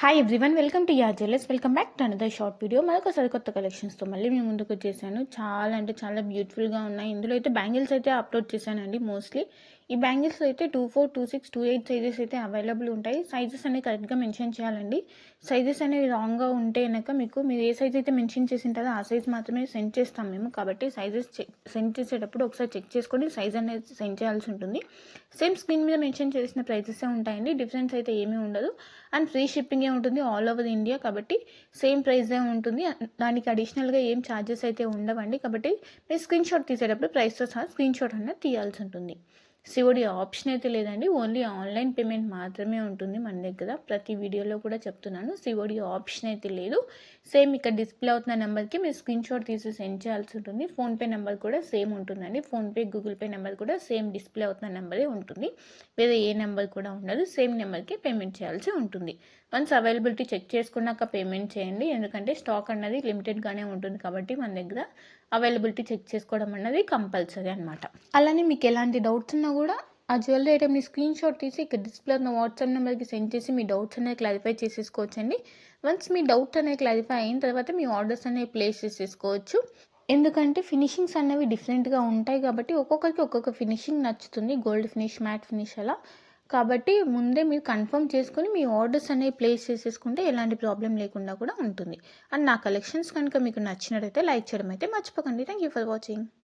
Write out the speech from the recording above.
Hi everyone, welcome to yeah jewellers. Welcome back to another short video. మరొక సరికొత్త కలెక్షన్స్తో మళ్ళీ మేము ముందుకు వచ్చేసాను. చాలా అంటే చాలా బ్యూటిఫుల్గా ఉన్నాయి. ఇందులో అయితే బ్యాంగిల్స్ అయితే అప్లోడ్ చేశానండి. మోస్ట్లీ ఈ బ్యాంగిల్స్ అయితే 24, 26, 28 సైజెస్ అయితే అవైలబుల్ ఉంటాయి. సైజెస్ అనేవి కరెక్ట్గా మెన్షన్ చేయాలండి. సైజెస్ అనేవి రాంగ్గా ఉంటే కనుక మీరు ఏ సైజ్ అయితే మెన్షన్ చేసి ఉంటారో ఆ సైజ్ మాత్రమే సెండ్ చేస్తాం మేము. కాబట్టి సైజెస్ సెండ్ చేసేటప్పుడు ఒకసారి చెక్ చేసుకొని సైజ్ అనేది సెండ్ చేయాల్సి ఉంటుంది. సేమ్ స్క్రీన్ మీద మెన్షన్ చేసిన ప్రైజెస్ ఉంటాయండి. డిఫరెన్స్ అయితే ఏమీ ఉండదు. అండ్ ఫ్రీ షిప్పింగే ఉంటుంది ఆల్ ఓవర్ ఇండియా. కాబట్టి సేమ్ ప్రైజే ఉంటుంది. దానికి అడిషనల్గా ఏం ఛార్జెస్ అయితే ఉండవండి. కాబట్టి మీరు స్క్రీన్ షాట్ తీసేటప్పుడు ప్రైస్తో సహా స్క్రీన్ షాట్ అనేది తీయాల్సి ఉంటుంది. సిఓడి ఆప్షన్ అయితే లేదండి. ఓన్లీ ఆన్లైన్ పేమెంట్ మాత్రమే ఉంటుంది మన దగ్గర. ప్రతి వీడియోలో కూడా చెప్తున్నాను, సిఓడి ఆప్షన్ అయితే లేదు. సేమ్ ఇక్కడ డిస్ప్లే అవుతున్న నెంబర్కి మీరు స్క్రీన్ షాట్ తీసి సెండ్ చేయాల్సి ఉంటుంది. ఫోన్పే నెంబర్ కూడా సేమ్ ఉంటుందండి. ఫోన్పే, గూగుల్ పే నెంబర్ కూడా సేమ్ డిస్ప్లే అవుతున్న నెంబరే ఉంటుంది. వేరే ఏ నెంబర్ కూడా ఉండదు. సేమ్ నెంబర్కి పేమెంట్ చేయాల్సి ఉంటుంది. వన్స్ అవైలబిలిటీ చెక్ చేసుకున్నాక పేమెంట్ చేయండి. ఎందుకంటే స్టాక్ అన్నది లిమిటెడ్గానే ఉంటుంది. కాబట్టి మన దగ్గర అవైలబిలిటీ చెక్ చేసుకోవడం అన్నది కంపల్సరీ అనమాట. అలానే మీకు ఎలాంటి డౌట్స్ ఉన్నా కూడా ఆ జ్యువెలరీ ఐటమ్ని స్క్రీన్ షాట్ తీసి ఇక్కడ డిస్ప్లే ఉన్న వాట్సాప్ నెంబర్కి సెండ్ చేసి మీ డౌట్స్ అనేవి క్లారిఫై చేసేసుకోవచ్చండి. వన్స్ మీ డౌట్స్ అనేవి క్లారిఫై అయిన తర్వాత మీ ఆర్డర్స్ అనేవి ప్లేస్ చేసేసుకోవచ్చు. ఎందుకంటే ఫినిషింగ్స్ అనేవి డిఫరెంట్గా ఉంటాయి కాబట్టి ఒక్కొక్కరికి ఒక్కొక్క ఫినిషింగ్ నచ్చుతుంది. గోల్డ్ ఫినిష్, మ్యాట్ ఫినిష్ అలా. కాబట్టి ముందే మీరు కన్ఫర్మ్ చేసుకొని మీ ఆర్డర్స్ అనేవి ప్లేస్ చేసేసుకుంటే ఎలాంటి ప్రాబ్లం లేకుండా కూడా ఉంటుంది. అండ్ నా కలెక్షన్స్ కనుక మీకు నచ్చినట్టయితే లైక్ చేయడం అయితే మర్చిపోకండి. Thank you for watching.